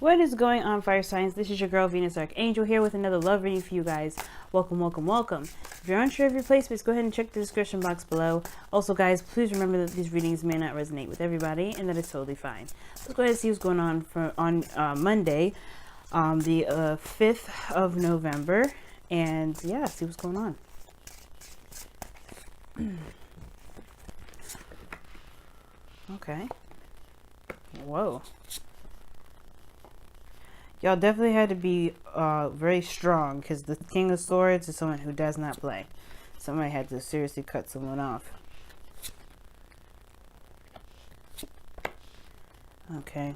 What is going on, fire signs? This is your girl Venus Archangel here with another love reading for you guys. Welcome, welcome, welcome. If you're unsure of your placements, go ahead and check the description box below. Also, guys, please remember that these readings may not resonate with everybody, and that is totally fine. Let's go ahead and see what's going on on Monday, the 5th of November, and yeah, see what's going on. Okay. Whoa. Y'all definitely had to be very strong, because the King of Swords is someone who does not play. Somebody had to seriously cut someone off. Okay.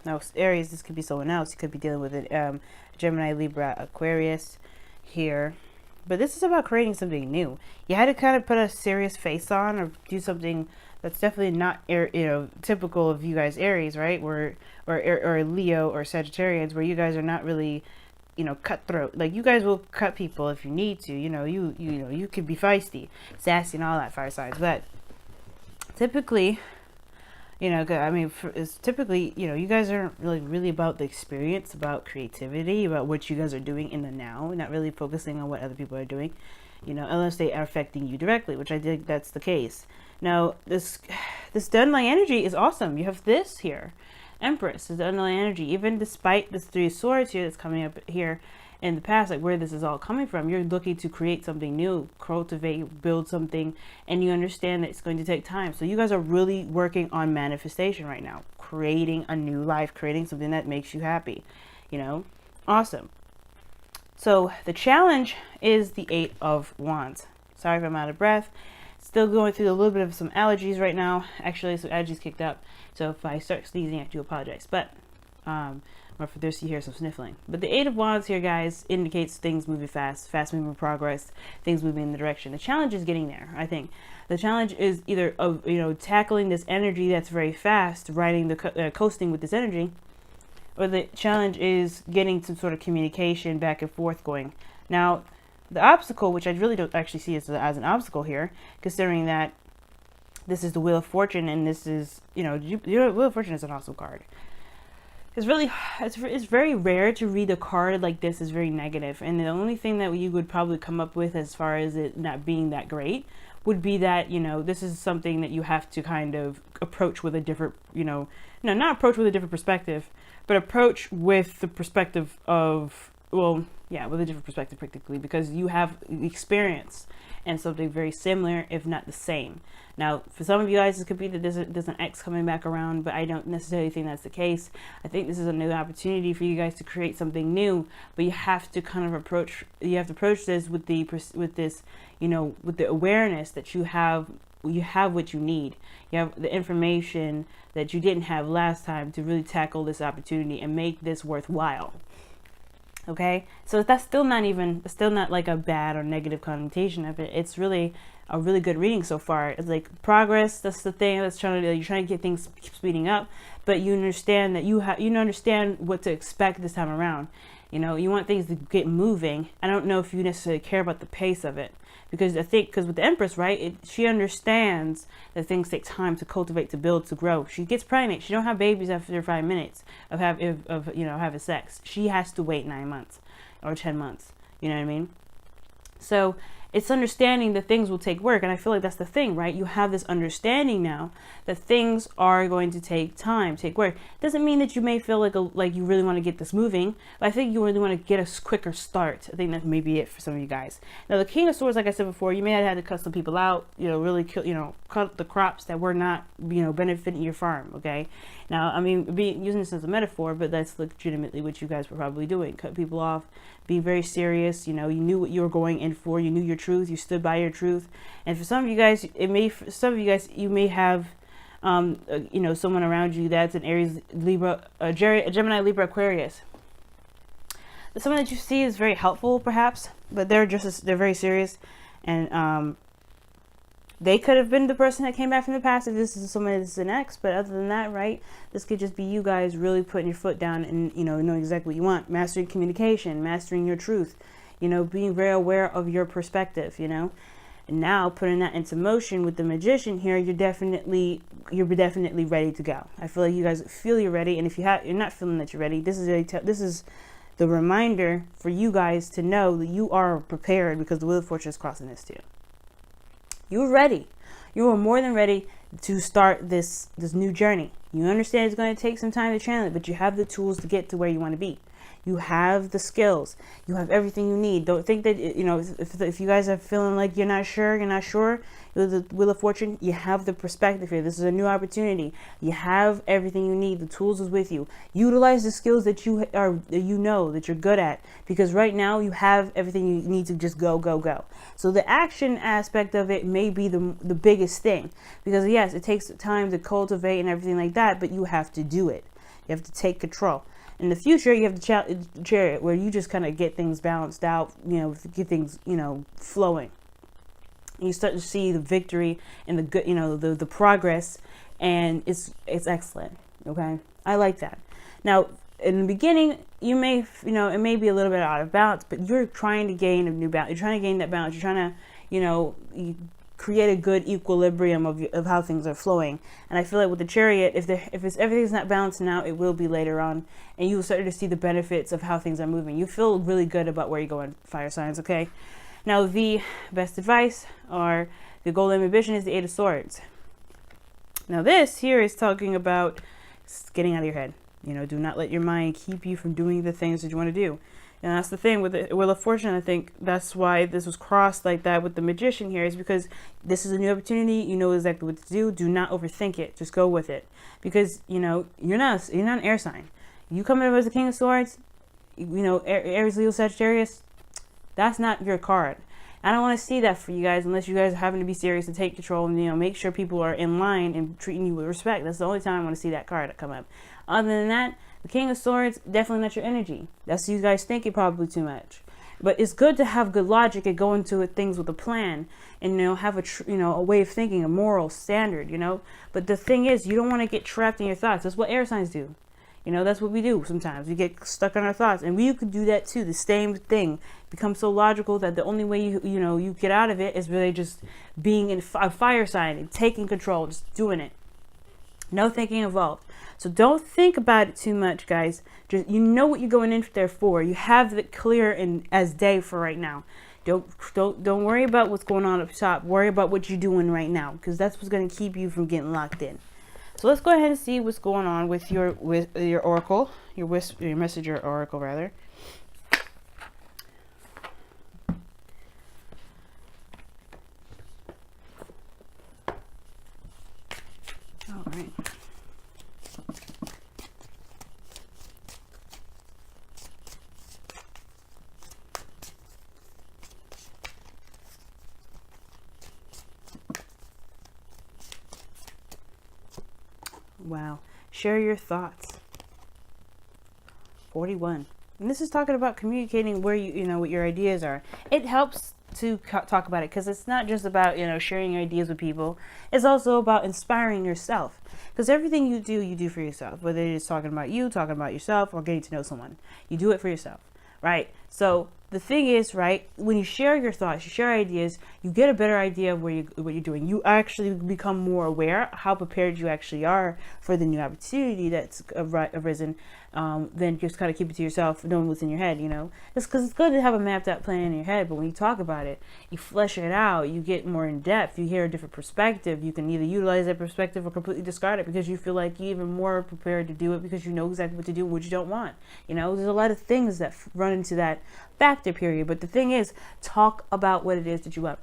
Now, Aries, this could be someone else. You could be dealing with it. Gemini, Libra, Aquarius here. But this is about creating something new. You had to kind of put a serious face on or do something that's definitely not, typical of you guys, Aries, right? Or Leo or Sagittarians, where you guys are not really, cutthroat. Like, you guys will cut people if you need to. You could be feisty, sassy, and all that, fire signs. But typically, it's typically, you guys aren't really about the experience, about creativity, about what you guys are doing in the now, not really focusing on what other people are doing, unless they are affecting you directly, which I think that's the case. Now, this underlying energy is awesome. You have this here. Empress is the underlying energy. Even despite this Three of Swords here that's coming up here in the past, like where this is all coming from, you're looking to create something new, cultivate, build something, and you understand that it's going to take time. So you guys are really working on manifestation right now, creating a new life, creating something that makes you happy, awesome. So the challenge is the Eight of Wands. Sorry if I'm out of breath. Still going through a little bit of some allergies right now. Actually, some allergies kicked up. So if I start sneezing, I do apologize. But, or if there's you hear some sniffling. But the Eight of Wands here, guys, indicates things moving fast moving progress, things moving in the direction. The challenge is getting there, I think. The challenge is either of, tackling this energy that's very fast, riding the coasting with this energy, or the challenge is getting some sort of communication back and forth going. Now, the obstacle, which I really don't actually see as an obstacle here, considering that this is the Wheel of Fortune, and this is, Wheel of Fortune is an awesome card. It's very rare to read a card like this is very negative, and the only thing that you would probably come up with as far as it not being that great would be that, this is something that you have to kind of approach with a different, not approach with a different perspective, but approach with the perspective of, with a different perspective practically, because you have experience and something very similar, if not the same. Now, for some of you guys, it could be that there's an ex coming back around, but I don't necessarily think that's the case. I think this is a new opportunity for you guys to create something new, but you have to kind of approach this with the awareness that you have what you need. You have the information that you didn't have last time to really tackle this opportunity and make this worthwhile. Okay, so that's still not like a bad or negative connotation of it. It's really a really good reading so far. It's like progress. That's the thing that's you're trying to get things speeding up, but you understand that you understand what to expect this time around. You want things to get moving. I don't know if you necessarily care about the pace of it, because with the Empress, right, she understands that things take time to cultivate, to build, to grow. She gets pregnant. She don't have babies after 5 minutes of having sex. She has to wait 9 months or 10 months. You know what I mean? So it's understanding that things will take work, and I feel like that's the thing, right? You have this understanding now that things are going to take time, take work. Doesn't mean that you may feel like you really want to get this moving, but I think you really want to get a quicker start. I think that may be it for some of you guys. Now, the King of Swords, like I said before, you may have had to cut some people out, really kill, cut the crops that were not, benefiting your farm. Okay. Now, using this as a metaphor, but that's legitimately what you guys were probably doing. Cut people off, be very serious. You knew what you were going in for. You knew your truth. You stood by your truth. And for some of you guys, you may have, someone around you that's an Aries, Libra, Gemini, Libra, Aquarius. Someone that you see is very helpful, perhaps, but they're very serious, and they could have been the person that came back from the past if this is someone that's an ex. But other than that, right, this could just be you guys really putting your foot down and knowing exactly what you want, mastering communication, mastering your truth, being very aware of your perspective. And now putting that into motion with the Magician here, you're definitely ready to go. I feel like you guys feel you're ready, and if you're not feeling that you're ready, this is the reminder for you guys to know that you are prepared, because the Wheel of Fortune is crossing this too. You're ready. You are more than ready to start this new journey. You understand it's going to take some time to channel it, but you have the tools to get to where you want to be. You have the skills. You have everything you need. Don't think that, you know, if you guys are feeling like you're not sure, with the Wheel of Fortune, you have the perspective here. This is a new opportunity. You have everything you need. The tools is with you. Utilize the skills that you know that you're good at, because right now you have everything you need to just go, go, go. So the action aspect of it may be the biggest thing, because yes, it takes time to cultivate and everything like that, but you have to do it. You have to take control. In the future, you have the Chariot, where you just kind of get things balanced out, you know, get things, you know, flowing. You start to see the victory and the good, you know, the progress, and it's excellent. Okay, I like that. Now, in the beginning, you may, you know, it may be a little bit out of balance, but you're trying to gain a new balance. You're trying to gain that balance. You're trying to, you know, create a good equilibrium of how things are flowing. And I feel like with the Chariot, if everything's not balanced now, it will be later on, and you will start to see the benefits of how things are moving. You feel really good about where you're going, fire signs. Okay, now the best advice, or the golden ambition, is the Eight of Swords. Now this here is talking about getting out of your head. You know, do not let your mind keep you from doing the things that you want to do. And that's the thing with the Wheel of Fortune. I think that's why this was crossed like that with the Magician here, is because this is a new opportunity. You know exactly what to do. Do not overthink it. Just go with it, because you know you're not an air sign. You come in as the King of Swords, you know, Aries, Leo, Sagittarius. That's not your card. I don't want to see that for you guys, unless you guys are having to be serious and take control, and you know, make sure people are in line and treating you with respect. That's the only time I want to see that card come up. Other than that, the King of Swords, definitely not your energy. That's you guys thinking probably too much. But it's good to have good logic and go into things with a plan, and you know, have a way of thinking, a moral standard, you know. But the thing is, you don't want to get trapped in your thoughts. That's what air signs do. You know, that's what we do sometimes. We get stuck on our thoughts, and we could do that too. The same thing. Become so logical that the only way you get out of it is really just being in a fire sign and taking control, just doing it. No thinking involved. So don't think about it too much, guys. Just, you know what you're going in there for. You have it clear and as day for right now. Don't worry about what's going on up top. Worry about what you're doing right now, because that's what's going to keep you from getting locked in. So let's go ahead and see what's going on with your oracle, your messenger oracle rather. All right. Wow. Share your thoughts. 41. And this is talking about communicating where you know what your ideas are. It helps to talk about it, because it's not just about, you know, sharing your ideas with people. It's also about inspiring yourself, because everything you do for yourself, whether it is talking about you, talking about yourself, or getting to know someone. You do it for yourself, right? So the thing is, right, when you share your thoughts, you share ideas, you get a better idea of what you're doing. You actually become more aware how prepared you actually are for the new opportunity that's arisen, than just kind of keep it to yourself, knowing what's in your head, you know. It's because it's good to have a mapped out plan in your head, but when you talk about it, you flesh it out, you get more in depth, you hear a different perspective. You can either utilize that perspective or completely discard it, because you feel like you're even more prepared to do it, because you know exactly what to do and what you don't want. You know, there's a lot of things that run into that factor period, but the thing is, talk about what it is that you want.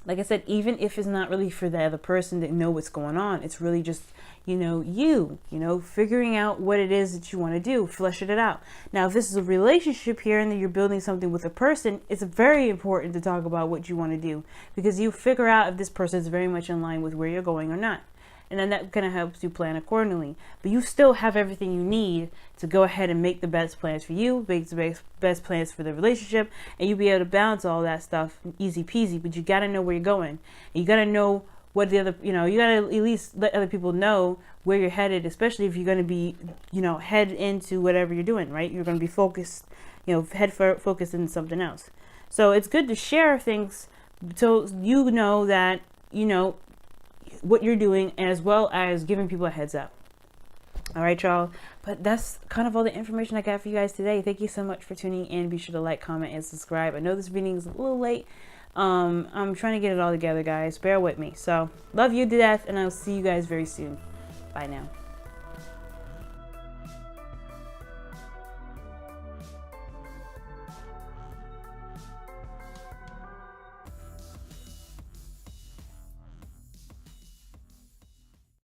Like I said, even if it's not really for the other person to know what's going on, it's really just, you know, figuring out what it is that you want to do, fleshing it out. Now, if this is a relationship here and then you're building something with a person, it's very important to talk about what you want to do, because you figure out if this person is very much in line with where you're going or not. And then that kind of helps you plan accordingly. But you still have everything you need to go ahead and make the best plans for you, make the best plans for the relationship, and you'll be able to balance all that stuff easy peasy. But you got to know where you're going. And you got to know what the other, you got to at least let other people know where you're headed, especially if you're going to be, head into whatever you're doing, right? You're going to be focused, focused into something else. So it's good to share things, so you know that you know what you're doing, as well as giving people a heads up. All right, y'all. But that's kind of all the information I got for you guys today. Thank you so much for tuning in. Be sure to like, comment, and subscribe. I know this reading is a little late. I'm trying to get it all together, guys. Bear with me. So, love you to death, and I'll see you guys very soon. Bye now.